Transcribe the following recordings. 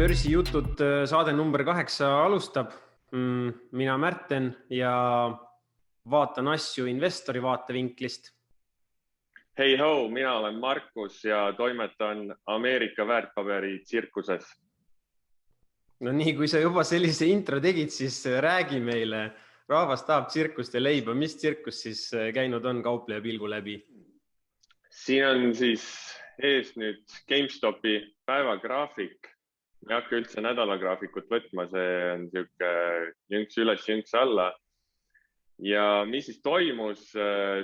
Börsijutud saade number 8 alustab. Mina Märten ja vaatan asju investori vaatevinklist. Hei ho, mina olen Markus ja toimetan Ameerika väärtpaberi tsirkuses. No nii, kui sa juba sellise intro tegid, siis räägi meile. Rahvas tahab tsirkust ja leiba. Mis tsirkus siis käinud on kaupleja pilgu läbi? Siin on siis ees nüüd GameStopi päevagraafik. Me ei hakka üldse nädalagraafikut võtma, see on siuke jõnks üles, jõnks alla. Ja mis siis toimus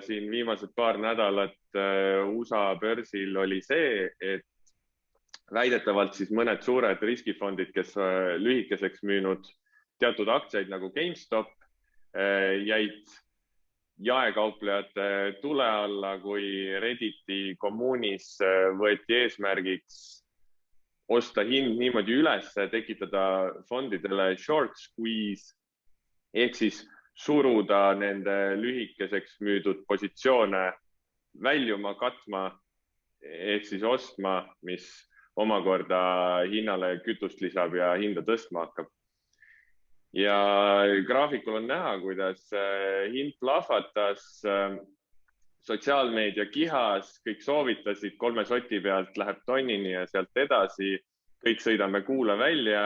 siin viimased paar nädalat USA börsil oli see, et väidetavalt siis mõned suured riskifondid, kes lühikeseks müünud teatud aktsiaid nagu GameStop, jäid jaekauplejate tule alla, kui Redditi kommuunis võeti eesmärgiks osta hind niimoodi üles, tekitada fondidele short squeeze ehk siis suruda nende lühikeseks müüdud positsioone väljuma, katma ehk siis ostma, mis omakorda hinnale kütust lisab ja hinda tõstma hakkab. Ja graafikul on näha, kuidas hind plahvatas, sotsiaalmeedia kihas, kõik soovitasid 3 soti pealt läheb tonnini ja sealt edasi, kõik sõidame kuule välja.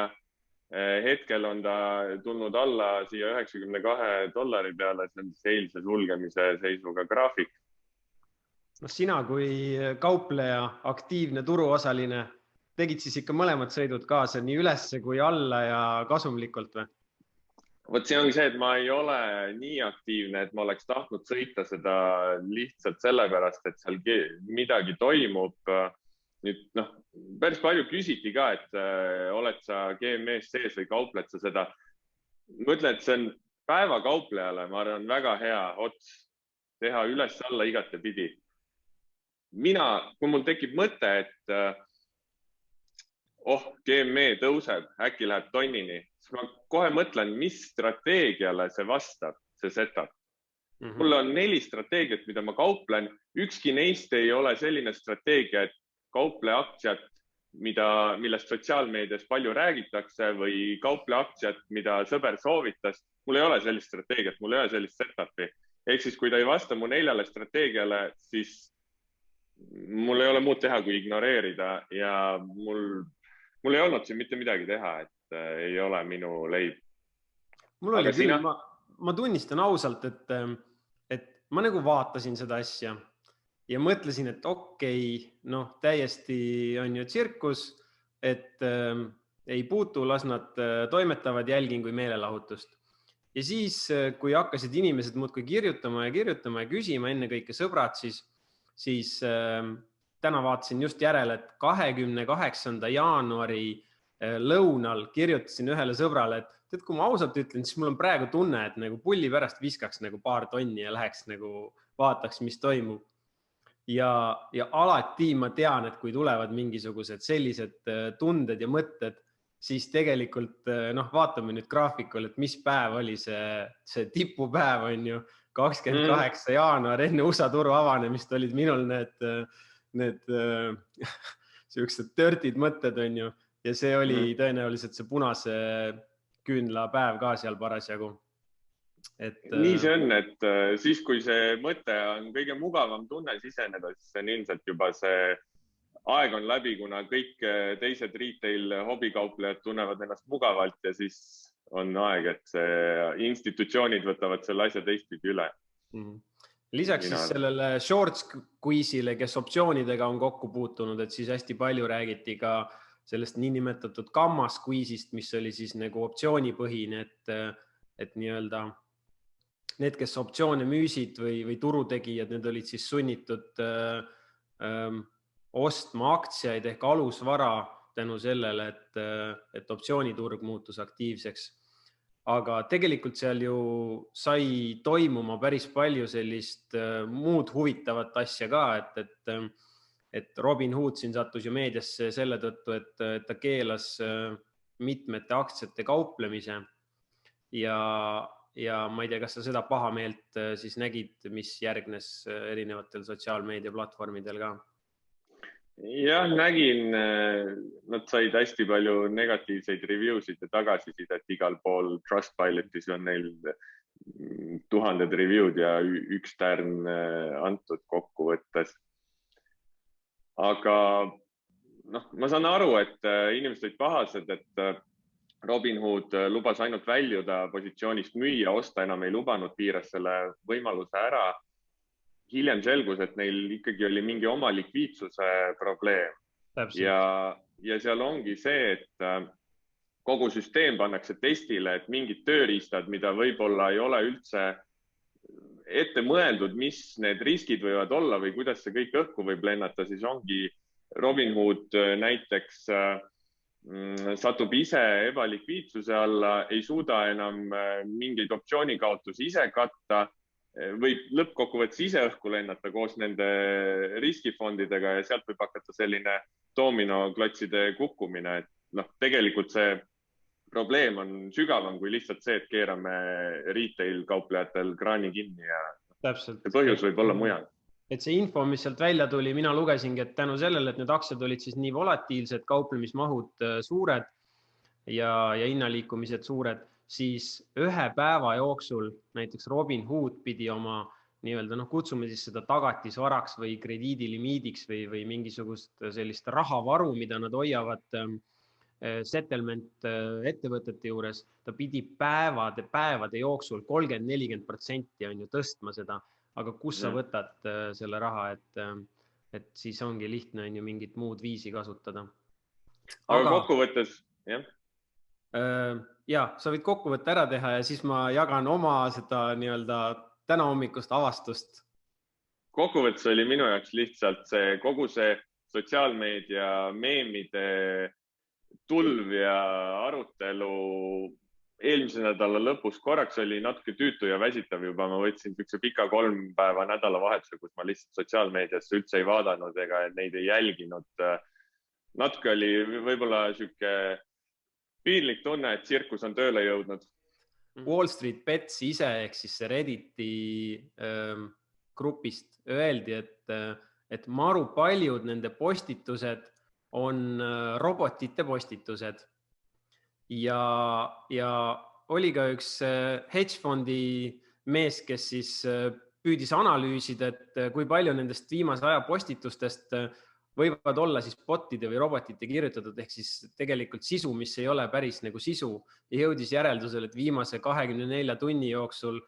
Hetkel on ta tulnud alla siia $92 peale, see on eilse sulgemise seisuga graafik. No sina kui kaupleja, aktiivne turuosaline, tegid siis ikka mõlemad sõidud kaasa, nii ülesse kui alla ja kasumlikult või? Vot see ongi see, et ma ei ole nii aktiivne, et ma oleks tahtnud sõita seda lihtsalt sellepärast, et seal midagi toimub. Nüüd, päris palju küsiti ka, et oled sa GME-s sees või kaupled sa seda. Ma ütlen, et see on päevakauplejale, ma arvan, väga hea ots teha üles-alla igatepidi. Kui mul tekib mõte, et GME tõuseb, äkki läheb tonnini, siis ma kohe mõtlen, mis strateegiale see vastab, see setup. Mul on 4 strateegiat, mida ma kauplen. Ükski neist ei ole selline strateegia, et kauple aktsiat, millest sotsiaalmeedias palju räägitakse või kauple aktsiat, mida sõber soovitas. Mul ei ole sellist strateegiat, mul ei ole sellist setupi. Ehk siis, kui ta ei vasta mu 4 strateegiale, siis mul ei ole muud teha, kui ignoreerida ja mul ei olnud siin mitte midagi teha, et ei ole minu leib. Mul oli küll, ma tunnistan ausalt, et ma nagu vaatasin seda asja ja mõtlesin, et täiesti on ju tsirkus, et ei puutu, las nad toimetavad, jälgin kui meelelahutust. Ja siis, kui hakkasid inimesed muudkui kirjutama ja küsima, enne kõike sõbrad, siis täna vaatasin just järele, et 28. jaanuari lõunal kirjutasin ühele sõbrale, et tead, kui ma ausalt ütlen, siis mul on praegu tunne, et nagu pulli pärast viskaks nagu paar tonni ja läheks nagu vaataks, mis toimub. Ja alati ma tean, et kui tulevad mingisugused sellised tunded ja mõtted, siis tegelikult vaatame nüüd graafikul, et mis päev oli see tipupäev on ju 28. jaanuar enne USA turu avanemist olid minul need sellised törtid mõtted on ju ja see oli tõenäoliselt see punase küünla päev ka seal parasjagu. Nii see on, et siis kui see mõte on kõige mugavam tunne siseneda, siis see on ilmselt juba see aeg on läbi, kuna kõik teised retail hobikauplejad tunnevad ennast mugavalt ja siis on aeg, et see institutsioonid võtavad selle asja teistpidi üle. Lisaks siis sellele short squeeze'ile, kes optsioonidega on kokku puutunud, et siis hästi palju räägiti ka sellest niinimetatud gamma squeeze'ist, mis oli siis nagu optsioonipõhine, et nii-öelda need, kes optsioone müüsid või turutegijad, need olid siis sunnitud ostma aktsiaid ehk alusvara tänu sellele, et optsiooniturg muutus aktiivseks. Aga tegelikult seal ju sai toimuma päris palju sellist muud huvitavat asja ka, et Robin Hood siin sattus ju meediasse selle tõttu, et ta keelas mitmete aktsiate kauplemise ja ma ei tea, kas sa seda pahameelt siis nägid, mis järgnes erinevatel sotsiaalmeedia platvormidel ka? Jah, nägin, nad said hästi palju negatiivseid review'sid ja tagasisidet igal pool. Trustpilotis on neil tuhanded review'd ja 1 tärn antud kokkuvõttes. Aga ma saan aru, et inimesed olid pahased, et Robinhood lubas ainult väljuda positsioonist müüa, osta enam ei lubanud, piiras selle võimaluse ära. Hiljem selgus, et neil ikkagi oli mingi oma likviidsuse probleem. Ja seal ongi see, et kogu süsteem pannakse testile, et mingid tööriistad, mida võib-olla ei ole üldse ette mõeldud, mis need riskid võivad olla või kuidas see kõik õhku võib lennata, siis ongi Robinhood näiteks satub ise ebalikviidsuse alla, ei suuda enam mingeid optsioonikaotusi ise katta, võib lõppkokkuvõttes ise õhku lennata koos nende riskifondidega ja sealt võib hakata selline dominoklotside kukkumine. Et tegelikult see probleem on sügavam kui lihtsalt see, et keerame retail kauplejatel kraani kinni ja Täpselt. See põhjus võib olla mujal. Et see info, mis sealt välja tuli, mina lugesingi, et tänu sellele, et need aktsiad olid siis nii volatiilsed, kauplemismahud suured ja hinnaliikumised suured, siis 1 päeva jooksul näiteks Robinhood pidi oma nii-öelda, kutsume siis seda tagatisvaraks või krediidilimiidiks või mingisugust sellist rahavaru, mida nad hoiavad settlement ettevõtete juures, ta pidi päevade jooksul 30-40% on ju tõstma seda, aga kus sa võtad selle raha, et siis ongi lihtne on ju mingit muud viisi kasutada. Aga kokkuvõttes, jah? Ja, sa võid kokkuvõtte ära teha ja siis ma jagan oma seda nii-öelda täna hommikust avastust. Kokkuvõttes oli minu jaoks lihtsalt see kogu see sotsiaalmeedia meemide tulv ja arutelu eelmise nädala lõpus korraks oli natuke tüütu ja väsitav juba. Ma võtsin üks pika 3 päeva nädalavahetuse, kus ma lihtsalt sotsiaalmeediasse üldse ei vaadanud ega neid ei jälginud. Natuke oli võib-olla siuke piinlik tunne, et tsirkus on tööle jõudnud. Wall Street Bets ise ehk siis see Redditi grupist öeldi, et maru paljud nende postitused on robotite postitused ja oli ka üks hedgefondi mees, kes siis püüdis analüüsida, et kui palju nendest viimase aja postitustest võivad olla siis botide või robotite kirjutatud, ehk siis tegelikult sisu, mis ei ole päris nagu sisu, ja jõudis järeldusele, et viimase 24 tunni jooksul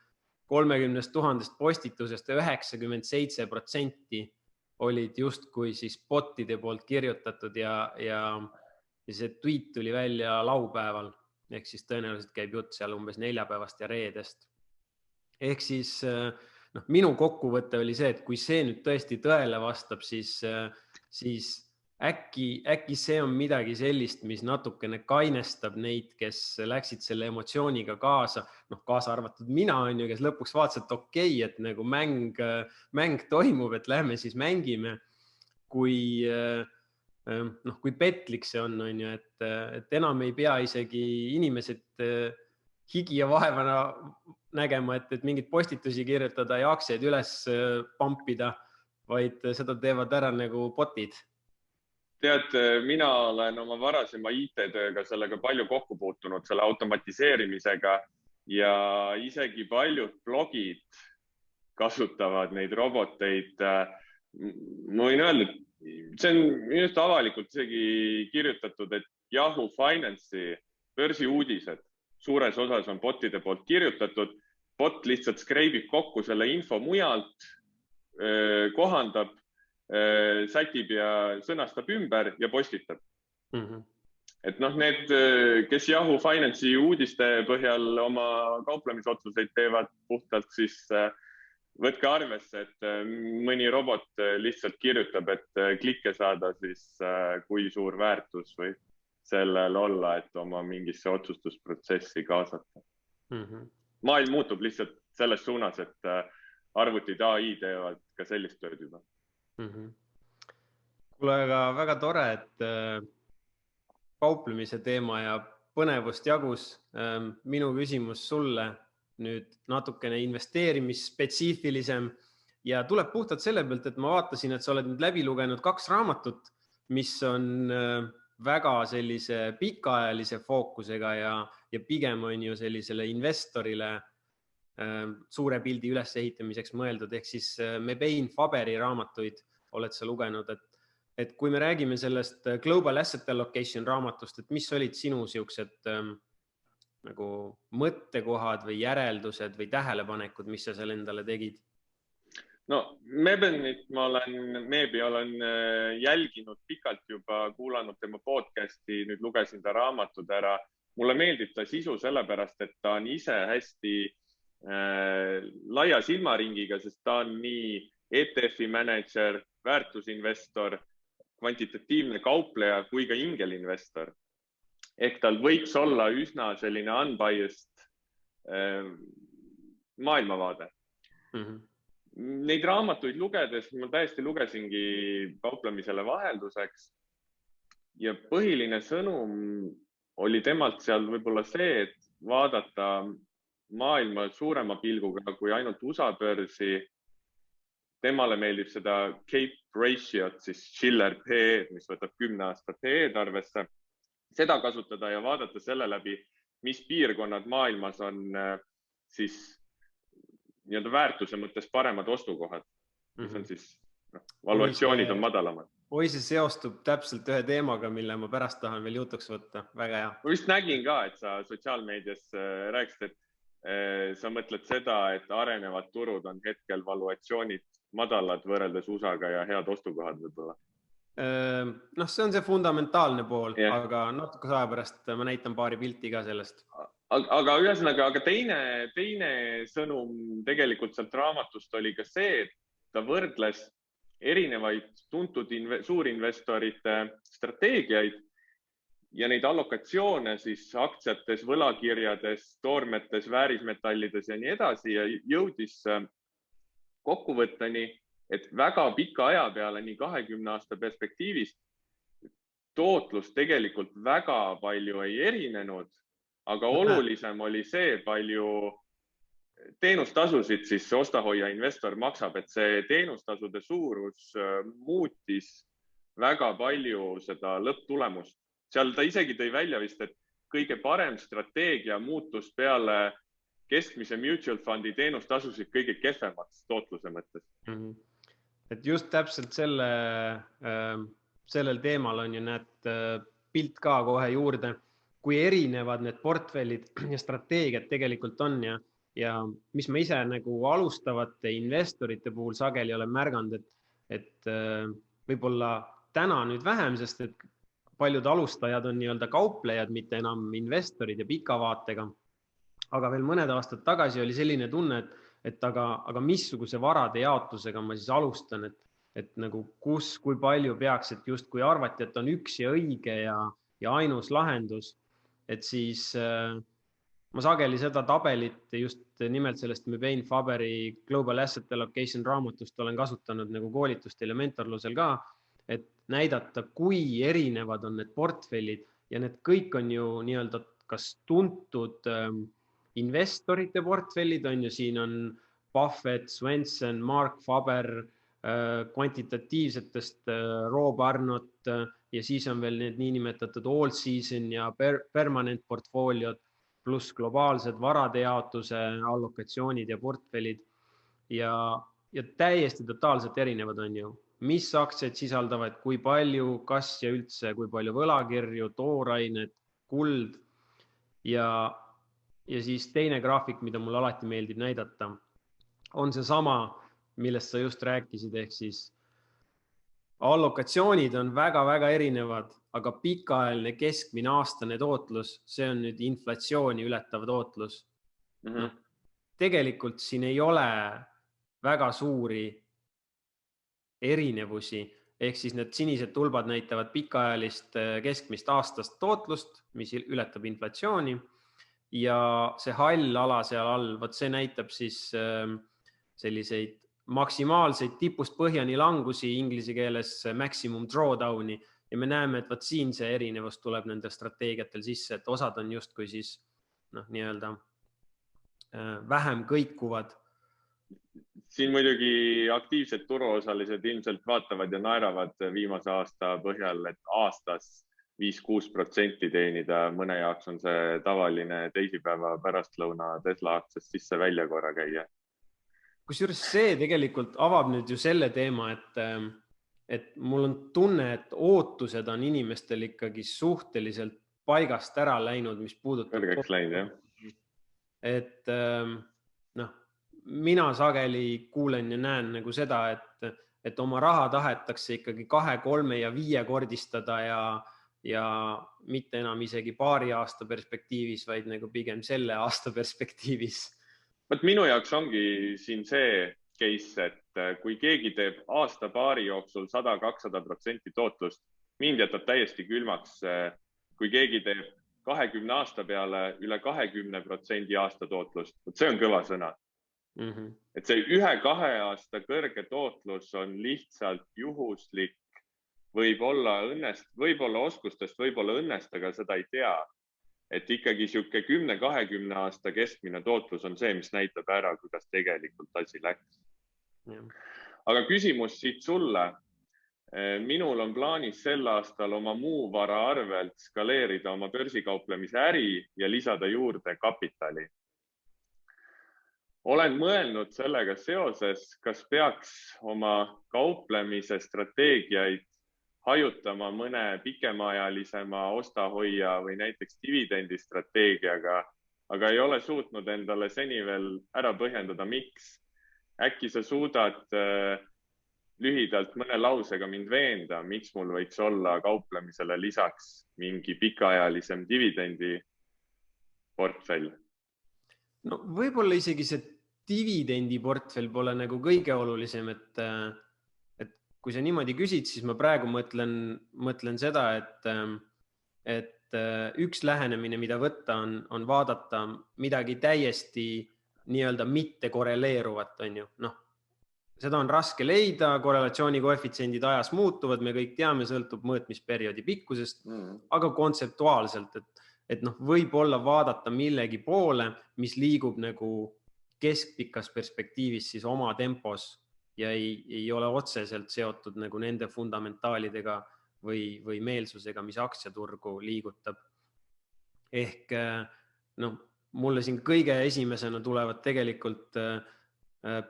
30 000 postitusest 97% olid justkui siis botide poolt kirjutatud ja see tweet tuli välja laupäeval, ehk siis tõenäoliselt käib jutt seal umbes neljapäevast ja reedest. Ehk siis minu kokkuvõte oli see, et kui see nüüd tõesti tõele vastab, siis äkki see on midagi sellist, mis natukene kainestab neid, kes läksid selle emotsiooniga kaasa, kaasa arvatud mina on ju, kes lõpuks vaatas, et okei, et nagu mäng toimub, et lähme siis mängime, kui petlik see on ju, et enam ei pea isegi inimesed higi ja vaevana nägema, et mingid postitusi kirjutada ja aktsiaid üles pampida, vaid seda teevad ära nagu botid. Tead, mina olen oma varasema IT-tööga sellega palju kokku puutunud, selle automatiseerimisega ja isegi paljud blogid kasutavad neid roboteid. Ma võin öelda, et see on just avalikult isegi kirjutatud, et Yahoo Finance'i börsiuudised suures osas on botide poolt kirjutatud. Bot lihtsalt skreibib kokku selle info mujalt, kohandab, sätib ja sõnastab ümber ja postitab. Et need, kes Yahoo Finance'i uudiste põhjal oma kauplemisotsuseid teevad puhtalt, siis võtke arvesse, et mõni robot lihtsalt kirjutab, et klikke saada, siis kui suur väärtus võib sellel olla, et oma mingisse otsustusprotsessi kaasata. Maailm muutub lihtsalt selles suunas, et arvutid AI teevad ka sellist tööd juba. Kuule, aga väga tore, et kauplemise teema ja põnevust jagus. Minu küsimus sulle nüüd natukene investeerimisspetsiifilisem ja tuleb puhtalt selle pealt, et ma vaatasin, et sa oled nüüd läbi lugenud 2 raamatut mis on väga sellise pikaajalise fookusega ja pigem on ju sellisele investorile suure pildi ülesehitamiseks mõeldud, ehk siis Mebane Faberi raamatuid oled sa lugenud, et kui me räägime sellest Global Asset Allocation raamatust, et mis olid sinu siuksed nagu mõttekohad või järeldused või tähelepanekud, mis sa seal endale tegid? No Mebanit Meebi olen jälginud pikalt juba, kuulanud tema podcasti, nüüd lugesin ta raamatud ära. Mulle meeldib ta sisu sellepärast, et ta on ise hästi laia silmaringiga, sest ta on nii ETF-i manager, väärtusinvestor, kvantitatiivne kaupleja kui ka ingelinvestor. Ehk tal võiks olla üsna selline unbiased maailmavaade. Neid raamatuid lugedes ma täiesti lugesingi kauplemisele vahelduseks ja põhiline sõnum oli temalt seal võib-olla see, et vaadata maailma suurema pilguga kui ainult USA börsi. Temale meeldib seda Cape Ratiot, siis Shiller PE, mis võtab 10 aasta PE arvesse. Seda kasutada ja vaadata selle läbi, mis piirkonnad maailmas on siis nii-öelda väärtuse mõttes paremad ostukohad, mis on siis valuatsioonid on madalamad. Oi, see seostub täpselt ühe teemaga, mille ma pärast tahan veel jutuks võtta. Väga hea. Ma just nägin ka, et sa sotsiaalmeedias rääkisid, et sa mõtled seda, et arenevad turud on hetkel valuatsioonid madalad võrreldes USA-ga ja head ostukohad võib-olla. No see on see fundamentaalne pool, aga natuke aja pärast ma näitan paari pilti ka sellest. Aga ühesõnaga, teine sõnum tegelikult sealt raamatust oli ka see, et ta võrdles erinevaid tuntud suurinvestorite strateegiaid ja neid allokatsioone siis aktsiates, võlakirjades, toormetes, väärismetallides ja nii edasi ja jõudis kokkuvõtteni, et väga pika aja peale, nii 20 aasta perspektiivist, tootlus tegelikult väga palju ei erinenud, aga olulisem oli see, palju teenustasusid siis ostahoia investor maksab, et see teenustasude suurus muutis väga palju seda lõpptulemust. Seal ta isegi tõi välja vist, et kõige parem strateegia muutus peale keskmise mutual fundi teenustasusid kõige kehvemaks tootluse mõttes. Et just täpselt sellel teemal on ju näed pilt ka kohe juurde, kui erinevad need portfellid ja strateegiad tegelikult on ja mis ma ise nagu alustavate investorite puhul sageli olen märganud, et võib-olla täna nüüd vähem, sest et paljud alustajad on nii-öelda kauplejad, mitte enam investorid ja pika vaatega. Aga veel mõned aastad tagasi oli selline tunne, et aga missuguse varade jaotusega ma siis alustan, et nagu kui palju peaks, et just kui arvati, et on üks ja õige ja ainus lahendus, et siis ma sageli seda tabelit just nimelt sellest Mebane Faberi Global Asset Allocation raamatust olen kasutanud nagu koolitustel ja mentorlusel ka, et näidata, kui erinevad on need portfellid ja need kõik on ju nii-öelda kas tuntud investorite portfellid on ju, siin on Buffett, Swensen, Mark Faber, kvantitatiivsetest Rob Arnott ja siis on veel need niinimetatud all season ja permanent portfooliod pluss globaalsed varade jaotuse allokatsioonid ja portfellid ja täiesti totaalselt erinevad on ju. Mis aktsiaid sisaldavad, kui palju, kas ja üldse, kui palju võlakirju, toorainet, kuld ja siis teine graafik, mida mulle alati meeldib näidata, on see sama, millest sa just rääkisid, ehk siis allokatsioonid on väga-väga erinevad, aga pikaajaline keskmine aastane tootlus, see on nüüd inflatsiooni ületav tootlus. Tegelikult siin ei ole väga suuri erinevusi, ehk siis need sinised tulbad näitavad pikaajalist keskmist aastast tootlust, mis ületab inflatsiooni ja see hall ala seal all, võt see näitab siis selliseid maksimaalseid tipust põhjani langusi inglise keeles maximum drawdowni ja me näeme, et võt siin see erinevus tuleb nendel strateegiatel sisse, et osad on justkui siis nii-öelda vähem kõikuvad siin muidugi aktiivsed turuosalised ilmselt vaatavad ja naeravad viimase aasta põhjal, et aastas 5-6% teenida. Mõne jaoks on see tavaline teisipäeva pärastlõuna Tesla aktsiast sisse-välja korra käia. Kusjuures see tegelikult avab nüüd ju selle teema, et mul on tunne, et ootused on inimestel ikkagi suhteliselt paigast ära läinud, mis puudutab. Kõrgeks läinud, jah. Et mina sageli kuulen ja näen nagu seda, et oma raha tahetakse ikkagi 2, 3 ja 5 kordistada ja mitte enam isegi paari aasta perspektiivis, vaid nagu pigem selle aasta perspektiivis. Võt minu jaoks ongi siin see case, et kui keegi teeb aasta-paari jooksul 100-200% tootlust, mind jätab täiesti külmaks. Kui keegi teeb 20 aasta peale üle 20% aasta tootlust, see on kõva sõna. Et see 1-2 aasta kõrge tootlus on lihtsalt juhuslik, võib-olla oskustest, võib-olla õnnest, aga seda ei tea. Et ikkagi siuke 10-20 aasta keskmine tootlus on see, mis näitab ära, kuidas tegelikult asi läks. Aga küsimus siit sulle. Minul on plaanis sel aastal oma muu vara arvelt skaleerida oma börsikauplemise äri ja lisada juurde kapitali. Olen mõelnud sellega seoses, kas peaks oma kauplemise strateegiaid hajutama mõne pikemaajalisema osta-hoia või näiteks dividendi strateegiaga, aga ei ole suutnud endale seni veel ära põhjendada, miks. Äkki sa suudad lühidalt mõne lausega mind veenda, miks mul võiks olla kauplemisele lisaks mingi pikaajalisem dividendi portfell? No võib-olla isegi see dividendi portfell pole nagu kõige olulisem, et kui sa niimoodi küsid, siis ma praegu mõtlen seda, et üks lähenemine, mida võtta on vaadata midagi täiesti nii-öelda mitte korreleeruvat, on ju. Seda on raske leida, korrelatsiooni koefitsiendid ajas muutuvad, me kõik teame, sõltub mõõtmisperioodi pikkusest, aga kontseptuaalselt, et võib-olla vaadata millegi poole, mis liigub nagu keskpikas perspektiivis siis oma tempos ja ei ole otseselt seotud nagu nende fundamentaalidega või meelsusega, mis aktsiaturgu liigutab. Ehk mulle siin kõige esimesena tulevad tegelikult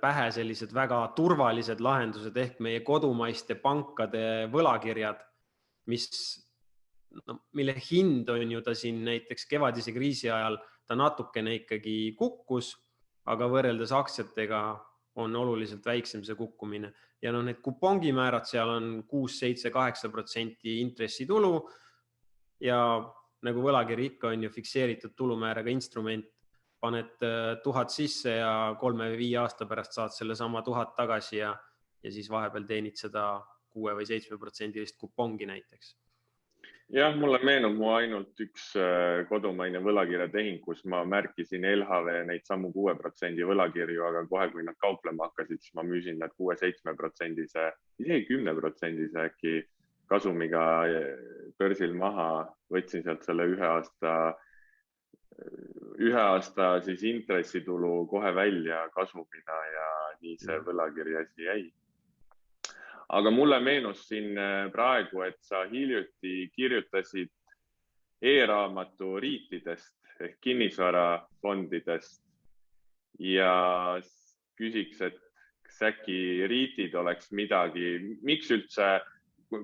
pähe sellised väga turvalised lahendused ehk meie kodumaiste pankade võlakirjad, mille hind on ju ta siin näiteks kevadise kriisi ajal, ta natukene ikkagi kukkus, aga võrreldes aktsiatega on oluliselt väiksem see kukkumine. Ja need kupongimäärad seal on 6-7-8% intressitulu ja nagu võlakiri ikka on ju fikseeritud tulumääraga instrument, paned 1000 sisse ja 3 või 5 aasta pärast saad selle sama 1000 tagasi ja siis vahepeal teenid seda 6 või 7% kupongi näiteks. Jah, mulle meenub mu ainult üks kodumaine võlakirjatehing, kus ma märkisin LHV neid samu 6% võlakirju, aga kohe, kui nad kauplema hakkasid, siis ma müüsin nad 6-7%, isegi 10% äkki kasumiga börsil maha, võtsin sealt selle ühe aasta siis intressitulu kohe välja kasumina ja nii see võlakiri asi jäi. Aga mulle meenus siin praegu, et sa hiljuti kirjutasid e-raamatu riitidest ehk kinnisvarafondidest ja küsiks, et kas äkki riitid oleks midagi, miks üldse,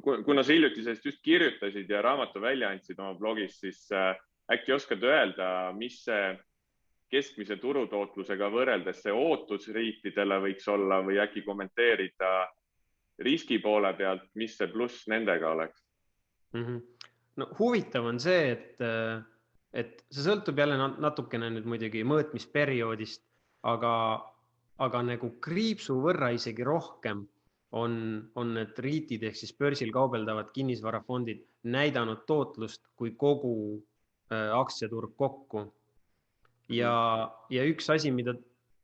kuna sa hiljuti sellest just kirjutasid ja raamatu välja andsid oma blogis, siis äkki oskad öelda, mis see keskmise turutootlusega võrreldes see ootus riitidele võiks olla või äkki kommenteerida riski poole pealt, mis see pluss nendega oleks? No huvitav on see, et see sõltub jälle natukene nüüd muidugi mõõtmisperioodist, aga nagu kriipsu võrra isegi rohkem on need riitid ehk siis börsil kaubeldavad kinnisvarafondid näidanud tootlust kui kogu aktsiaturg kokku. Ja üks asi, mida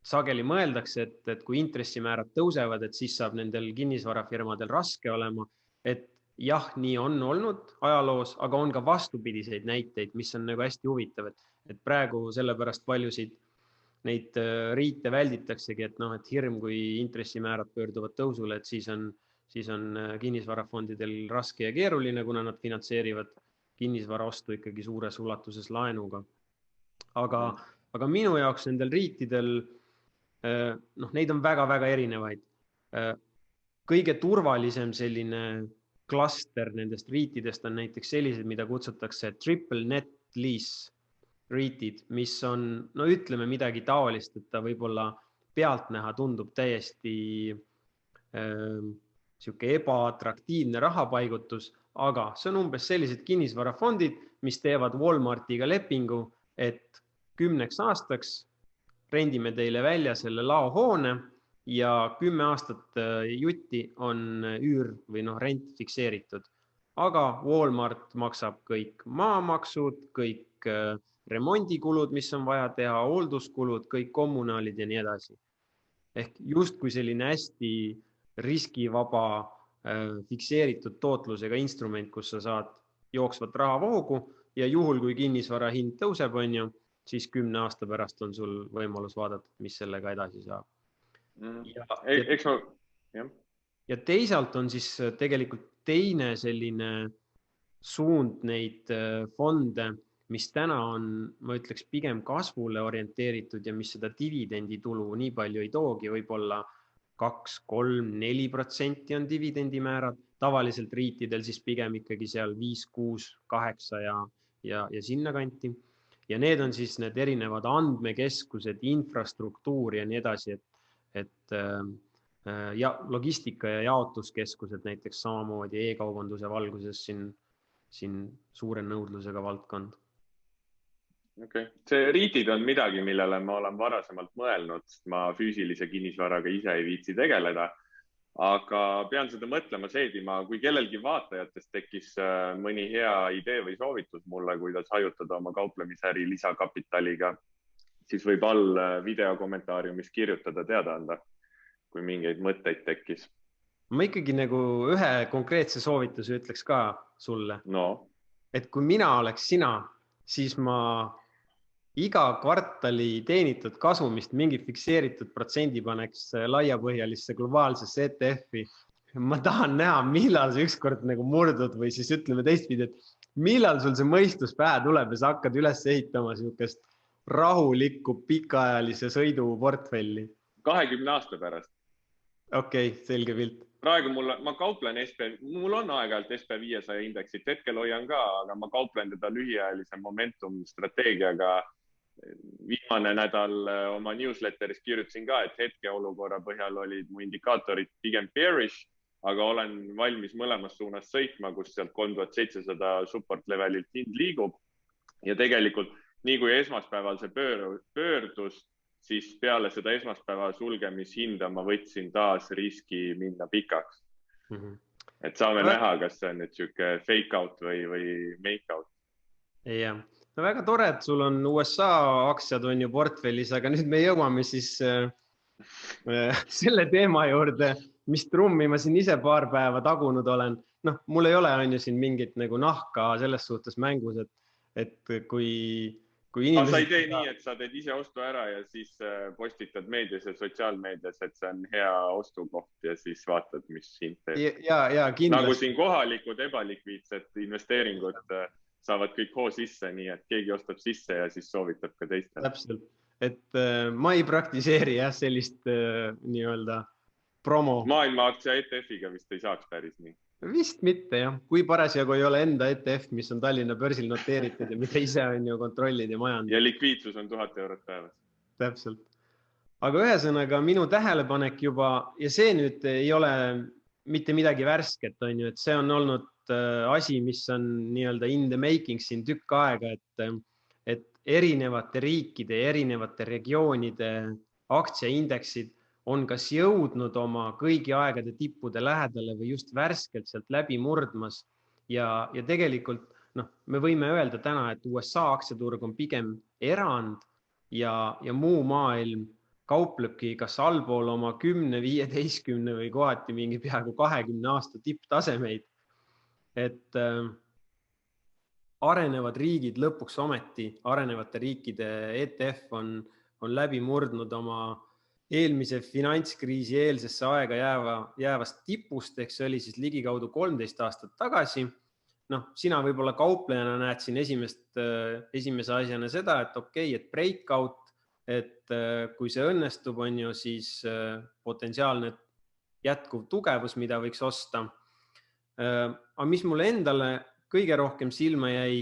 sageli mõeldakse, et kui intressimäärad tõusevad, et siis saab nendel kinnisvarafirmadel raske olema, et jah, nii on olnud ajaloos, aga on ka vastupidiseid näiteid, mis on nagu hästi huvitav, et praegu sellepärast paljusid neid riite välditaksegi, et noh, et hirm, kui intressimäärad pöörduvad tõusule, et siis on kinnisvarafondidel raske ja keeruline, kuna nad finantseerivad kinnisvara ostu ikkagi suures ulatuses laenuga. Aga minu jaoks nendel riitidel, noh, neid on väga-väga erinevaid. Kõige turvalisem selline klaster nendest riitidest on näiteks sellised, mida kutsutakse triple net lease riitid, mis on, no ütleme midagi taolist, et ta võib-olla pealtnäha tundub täiesti sihuke ebaatraktiivne rahapaigutus, aga see on umbes sellised kinnisvarafondid, mis teevad Walmartiga lepingu, et 10 aastaks rendime teile välja selle laohoone ja 10 aastat jutti on üür või rent fikseeritud. Aga Walmart maksab kõik maamaksud, kõik remondikulud, mis on vaja teha, hoolduskulud, kõik kommunaalid ja nii edasi. Ehk justkui selline hästi riskivaba fikseeritud tootlusega instrument, kus sa saad jooksvat rahavoogu ja juhul, kui kinnisvara hind tõuseb, siis 10 aasta pärast on sul võimalus vaadata, mis sellega edasi saab. Ja teisalt on siis tegelikult teine selline suund neid fonde, mis täna on, ma ütleks, pigem kasvule orienteeritud ja mis seda dividenditulu nii palju ei toogi, võib-olla 2, 3, 4% on dividendimäärad, tavaliselt riitidel siis pigem ikkagi seal 5, 6, 8 ja sinna kanti. Ja need on siis need erinevad andmekeskused, infrastruktuur ja nii edasi, et logistika ja jaotuskeskused näiteks samamoodi e-kaubanduse valguses siin suure nõudlusega valdkond. Okay. See riitid on midagi, millele ma olen varasemalt mõelnud, ma füüsilise kinnisvaraga ise ei viitsi tegeleda, aga pean seda mõtlema seedima, kui kellelgi vaatajatest tekkis mõni hea idee või soovitus mulle, kuidas hajutada oma kauplemisäri lisakapitaliga, siis võib all videokommentaariumis kirjutada, teada anda, kui mingeid mõtteid tekkis. Ma ikkagi nagu ühe konkreetse soovituse ütleks ka sulle. No. Et kui mina oleks sina, siis ma iga kvartali teenitud kasumist mingi fikseeritud protsendi paneks laiapõhjalisse globaalsesse ETF-i. Ma tahan näha, millal see ükskord nagu murdud või siis ütleme teistpidi, et millal sul see mõistus pähe tuleb ja sa hakkad üles ehitama sihukest rahulikku pikaajalise sõidu portfelli. 20 aasta pärast. Okei, selge pilt. Praegu ma kauplen mul on aeg-ajalt SP500 indeksit, hetkel hoian ka, aga ma kauplen teda lühiajalise momentum strateegiaga. Viimane nädal oma newsletteris kirjutasin ka, et hetkeolukorra põhjal olid mu indikaatorid pigem bearish, aga olen valmis mõlemas suunas sõitma, kus sealt 3700 support levelilt hind liigub. Ja tegelikult nii kui esmaspäeval see pöördus, siis peale seda esmaspäeva sulgemishinda ma võtsin taas riski minna pikaks. Et saame näha, kas see on nüüd siuke fake out või make out. Jah, no väga tore, et sul on USA aktsiad on ju portfellis, aga nüüd me jõuame siis selle teema juurde, mis trummi ma siin ise paar päeva tagunud olen. Noh, mul ei ole on ju siin mingit nagu nahka selles suhtes mängus, et kui sa ei tee nii, et sa teed ise ostu ära ja siis postitad meedias ja sotsiaalmeedias, et see on hea ostukoht ja siis vaatad, mis hind teeb. Ja, kindlasti. Nagu siin kohalikud ebalikviidsed investeeringud saavad kõik hoo sisse, nii et keegi ostab sisse ja siis soovitab ka teistele. Täpselt, et ma ei praktiseeri sellist nii-öelda promo. Maailma aktsia ETF-iga vist ei saaks päris nii. Vist mitte jah, kui parasjagu ei ole enda ETF, mis on Tallinna börsil noteeritud ja mida ise on ju kontrollid ja majand. Ja likviidsus on 1000 eurot päevas. Täpselt. Aga ühesõnaga minu tähelepanek juba, ja see nüüd ei ole mitte midagi värsket, on ju, et see on olnud asi, mis on nii-öelda in the making siin tükk aega, et erinevate riikide, erinevate regioonide aktsiaindeksid on kas jõudnud oma kõigi aegade tippude lähedale või just värskelt sealt läbi murdmas. Ja tegelikult me võime öelda täna, et USA aktsiaturg on pigem erand ja muu maailm kauplebki kas allpool oma 10, 15 või kohati mingi peaaegu 20 aasta tipptasemeid. Et arenevad riigid lõpuks ometi, arenevate riikide ETF on läbi murdnud oma eelmise finantskriisi eelsesse aega jäävast tipust, ehk see oli siis ligikaudu 13 aastat tagasi. Noh, sina võib-olla kauplejana näed siin esimese asjana seda, et okei, et breakout, et kui see õnnestub, on ju siis potentsiaalne jätkuv tugevus, mida võiks osta. Aga mis mulle endale kõige rohkem silma jäi,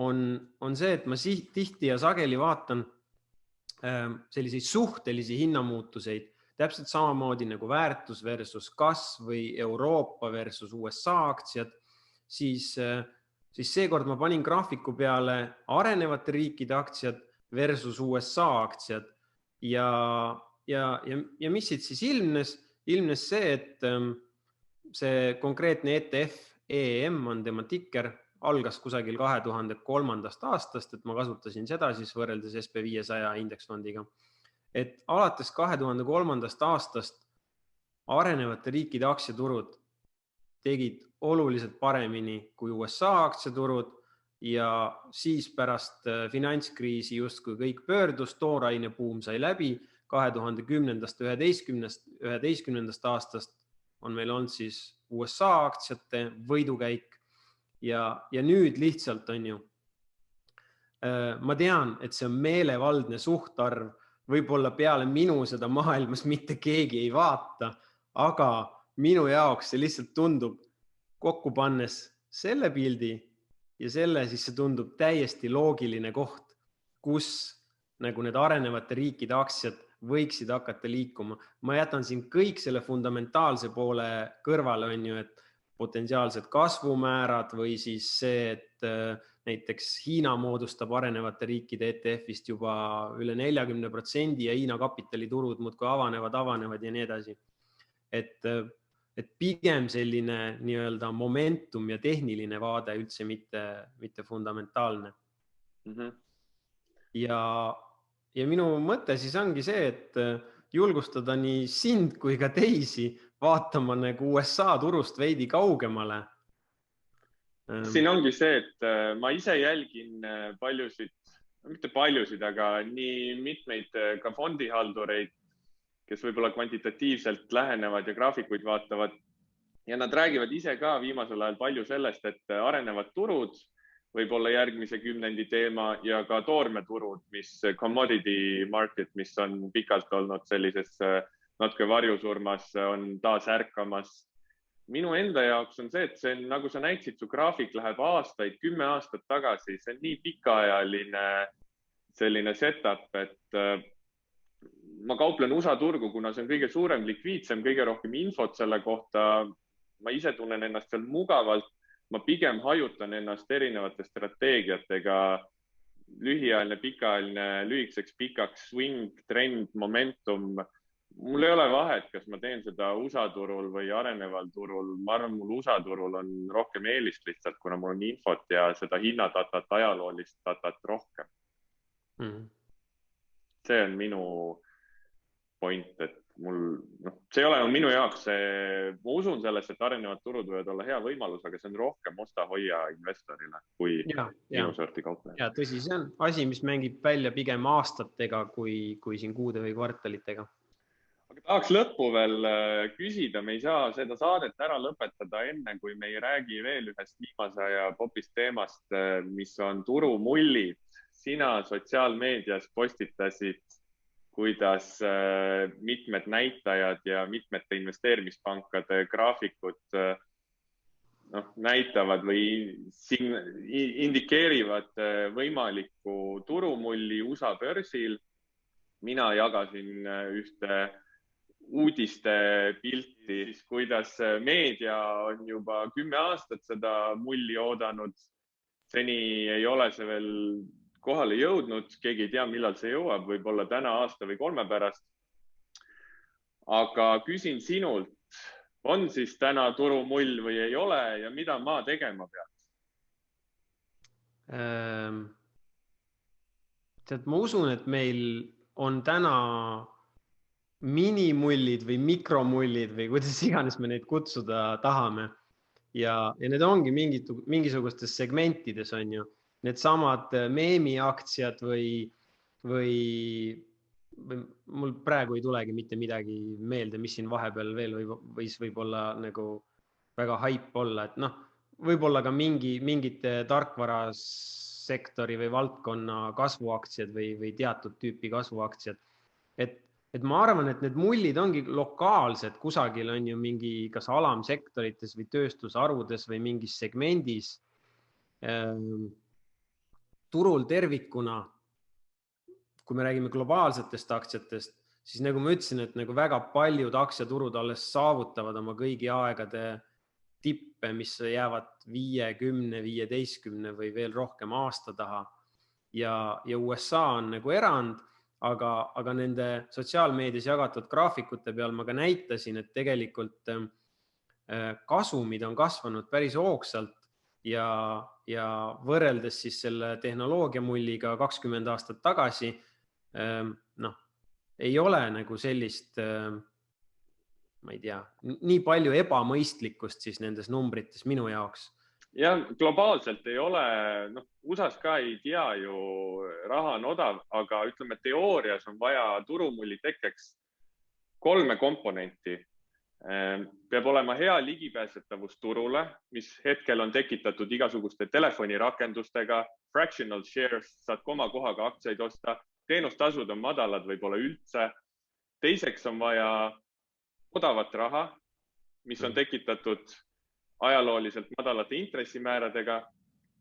on see, et ma tihti ja sageli vaatan selliseid suhtelisi hinnamuutuseid, täpselt samamoodi nagu väärtus versus kasv või Euroopa versus USA aktsiad, siis seekord ma panin graafiku peale arenevate riikide aktsiad versus USA aktsiad ja mis siit siis ilmnes see, et see konkreetne ETF EEM on tema tikker, algas kusagil 2003. aastast, et ma kasutasin seda siis võrreldes SP500 indeksfondiga. Et alates 2003. aastast arenevate riikide aktsiaturud tegid oluliselt paremini kui USA aktsiaturud ja siis pärast finantskriisi justkui kõik pöördus, tooraine buum sai läbi, 2010-11 aastast on meil olnud siis USA aktsiate võidukäik ja nüüd lihtsalt on ju, ma tean, et see on meelevaldne suhtarv, võib-olla peale minu seda maailmas mitte keegi ei vaata, aga minu jaoks see lihtsalt tundub kokku pannes selle pildi ja selle, siis see tundub täiesti loogiline koht, kus nagu need arenevate riikide aktsiad võiksid hakata liikuma. Ma jätan siin kõik selle fundamentaalse poole kõrvale, on ju, et potentsiaalsed kasvumäärad või siis see, et näiteks Hiina moodustab arenevate riikide ETF-ist juba üle 40% ja Hiina kapitaliturud muudkui avanevad ja nii edasi. Et pigem selline nii-öelda momentum ja tehniline vaade üldse mitte fundamentaalne. Ja minu mõte siis ongi see, et julgustada nii sind kui ka teisi vaatama nagu USA turust veidi kaugemale. Siin ongi see, et ma ise jälgin mitte paljusid, aga nii mitmeid ka fondihaldureid, kes võib-olla kvantitatiivselt lähenevad ja graafikuid vaatavad. Ja nad räägivad ise ka viimasel ajal palju sellest, et arenevad turud võib olla järgmise kümnendi teema ja ka toormeturud, mis commodity market, mis on pikalt olnud sellises natuke varjusurmas, on taas ärkamas. Minu enda jaoks on see, et see on, nagu sa näitsid, su graafik läheb aastaid, 10 aastat tagasi, see on nii pikaajaline selline setup, et ma kauplen USA turgu, kuna see on kõige suurem, likviidsem, kõige rohkem infot selle kohta. Ma ise tunnen ennast seal mugavalt, ma pigem hajutan ennast erinevate strateegiatega, lühiajaline, pikaajaline, lühikeseks, pikaks, swing, trend, momentum. Mul ei ole vahet, kas ma teen seda USA turul või areneval turul. Ma arvan, mul USA turul on rohkem eelist lihtsalt, kuna mul on infot ja seda hinnadatat, ajaloolist datat rohkem. See on minu point, et see ei ole minu jaoks, ma usun sellest, et arenevad turud võivad olla hea võimalus, aga see on rohkem osta-hoia investorile kui minu sorti kaupleja. Ja tõsi, see on asi, mis mängib välja pigem aastatega kui siin kuude või kvartalitega. Aga tahaks lõppu veel küsida, me ei saa seda saadet ära lõpetada enne, kui me ei räägi veel ühest viimase aja popist teemast, mis on turumullid. Sina sotsiaalmeedias postitasid, kuidas mitmed näitajad ja mitmete investeerimispankade graafikud näitavad või indikeerivad võimalikku turumulli USA börsil. Mina jagasin ühte uudiste pilti, kuidas meedia on juba 10 aastat seda mulli oodanud. Seni ei ole see veel kohale jõudnud, keegi ei tea, millal see jõuab, võib-olla täna, aasta või 3 pärast. Aga küsin sinult, on siis täna turumull või ei ole ja mida ma tegema peaks? Ma usun, et meil on täna minimullid või mikromullid või kuidas iganes me neid kutsuda tahame. Ja need ongi mingisugustes segmentides, on ju. Need samad meemiaktsiad või mul praegu ei tulegi mitte midagi meelde, mis siin vahepeal veel võis võib-olla nagu väga hype olla, et noh, võib-olla ka mingite tarkvarasektori või valdkonna kasvuaktsiad või teatud tüüpi kasvuaktsiad. Et ma arvan, et need mullid ongi lokaalsed, kusagil on ju mingi kas alamsektorites või tööstusharudes või mingis segmendis turul tervikuna. Kui me räägime globaalsetest aktsiatest, siis nagu ma ütlesin, et nagu väga paljud aktsiaturud alles saavutavad oma kõigi aegade tippe, mis jäävad 5, 10, 15 või veel rohkem aasta taha. Ja USA on nagu erand, aga nende sotsiaalmeedias jagatud graafikute peal ma ka näitasin, et tegelikult kasumid on kasvanud päris hoogsalt ja võrreldes siis selle tehnoloogiamulliga 20 aastat tagasi, noh, ei ole nagu sellist, ma ei tea, nii palju ebamõistlikkust siis nendes numbrites minu jaoks. Ja globaalselt ei ole, noh, USAs ka ei tea ju, raha on odav, aga ütleme, teoorias on vaja turumulli tekkeks 3 komponenti. Peab olema hea ligipääsetavus turule, mis hetkel on tekitatud igasuguste telefonirakendustega, fractional shares, saad komakohaga aktsiaid osta, teenustasud on madalad võib-olla üldse. Teiseks on vaja odavat raha, mis on tekitatud ajalooliselt madalate intressimääradega.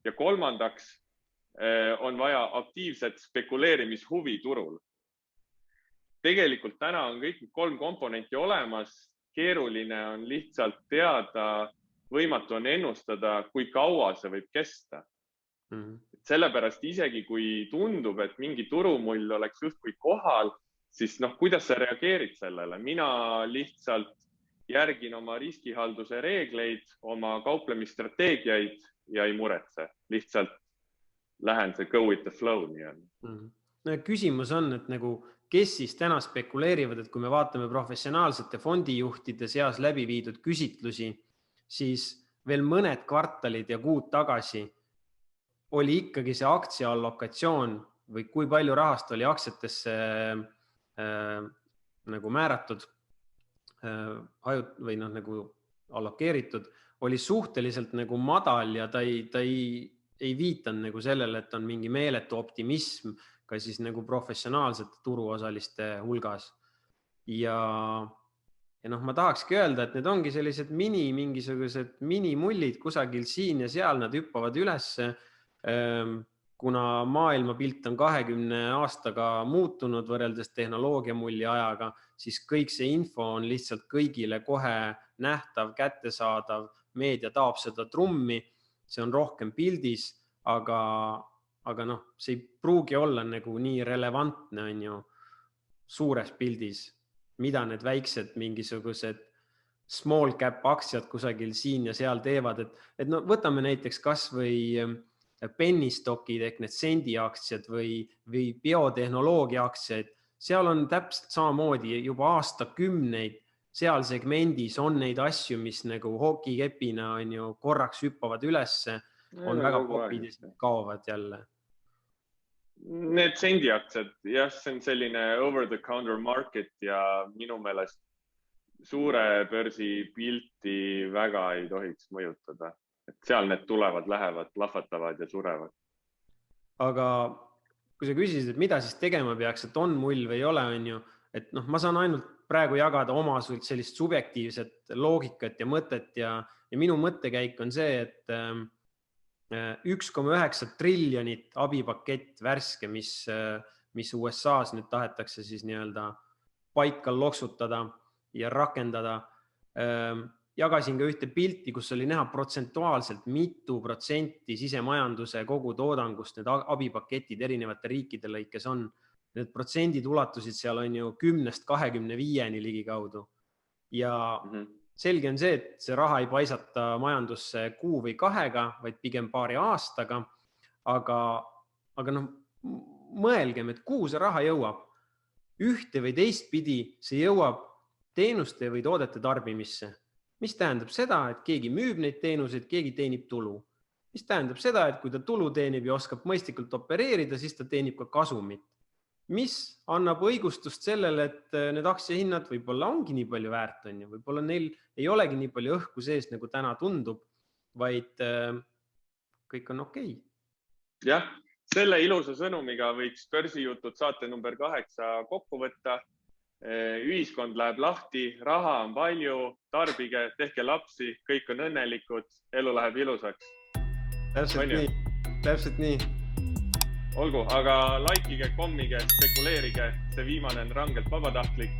Ja kolmandaks on vaja aktiivset spekuleerimishuvi turul. Tegelikult täna on kõik 3 komponenti olemas. Keeruline on lihtsalt teada, võimatu on ennustada, kui kaua see võib kesta. Sellepärast isegi kui tundub, et mingi turumull oleks justkui kohal, siis noh, kuidas sa reageerid sellele? Mina lihtsalt järgin oma riskihalduse reegleid, oma kauplemisstrateegiaid ja ei muretse. Lihtsalt lähen see go with the flow. No, küsimus on, et nagu, kes siis täna spekuleerivad, et kui me vaatame professionaalsete fondijuhtide seas läbi viidud küsitlusi, siis veel mõned kvartalid ja kuud tagasi oli ikkagi see aktsiaallokatsioon või kui palju rahast oli aktsiatesse nagu määratud või nagu allokeeritud, oli suhteliselt nagu madal ja ta ei viitanud nagu sellele, et on mingi meeletu optimism ka siis nagu professionaalsete turuosaliste hulgas. Ja noh, ma tahakski öelda, et need ongi sellised mingisugused minimullid kusagil siin ja seal, nad hüppavad ülesse. Kuna maailmapilt on 20 aastaga muutunud võrreldes tehnoloogiamulli ajaga, siis kõik see info on lihtsalt kõigile kohe nähtav, kättesaadav, meedia taab seda trummi, see on rohkem pildis, aga noh, see ei pruugi olla nagu nii relevantne on ju suures pildis, mida need väiksed mingisugused small cap aktsiad kusagil siin ja seal teevad, et no võtame näiteks kas või penny stockid ehk need sendiaktsiad või biotehnoloogia aktsiaid, seal on täpselt samamoodi juba aastakümneid, seal segmendis on neid asju, mis nagu hokikepina on ju korraks hüppavad ülesse, on väga popid ja kaovad jälle. Need sendiaktsiad, jah, see on selline over the counter market ja minu meelest suure börsi pilti väga ei tohiks mõjutada. Et seal need tulevad, lähevad, plahvatavad ja surevad. Aga kui sa küsisid, et mida siis tegema peaks, et on mull või ei ole, on ju, et noh, ma saan ainult praegu jagada oma sellist subjektiivset loogikat ja mõtet ja minu mõttekäik on see, et 1,9 triljonit abipakett värske, mis USA-s nüüd tahetakse siis nii-öelda paika loksutada ja rakendada. Jagasin ka ühte pilti, kus oli näha protsentuaalselt mitu protsenti sisemajanduse kogu toodangust need abipaketid erinevate riikide lõikes on. Need protsendid ulatusid seal on ju 10-25 ligikaudu. Ja selge on see, et see raha ei paisata majandusse 1 või 2, vaid pigem paari aastaga. Aga noh, mõelgem, et kuhu see raha jõuab. Ühte või teistpidi see jõuab teenuste või toodete tarbimisse. Mis tähendab seda, et keegi müüb neid teenuseid, keegi teenib tulu. Mis tähendab seda, et kui ta tulu teenib ja oskab mõistlikult opereerida, siis ta teenib ka kasumit. mis annab õigustust sellele, et need aktsiahinnad võib-olla ongi nii palju väärt, on ju, võib-olla neil ei olegi nii palju õhku sees, nagu täna tundub, vaid kõik on okei. Jah, selle ilusa sõnumiga võiks börsijutud saate number 8 kokku võtta. Ühiskond läheb lahti, raha on palju, tarbige, tehke lapsi, kõik on õnnelikud, elu läheb ilusaks. Täpselt nii. Olgu, aga likeige, kommige, spekuleerige, see viimane on rangelt vabatahtlik.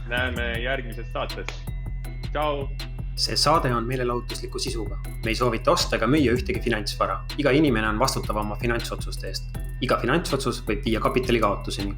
Näeme järgmises saates. Ciao! See saade on meelelahutusliku sisuga. Me ei soovita osta ega müüa ühtegi finantsvara. Iga inimene on vastutav oma finantsotsuste eest. Iga finantsotsus võib viia kapitali kaotuseni.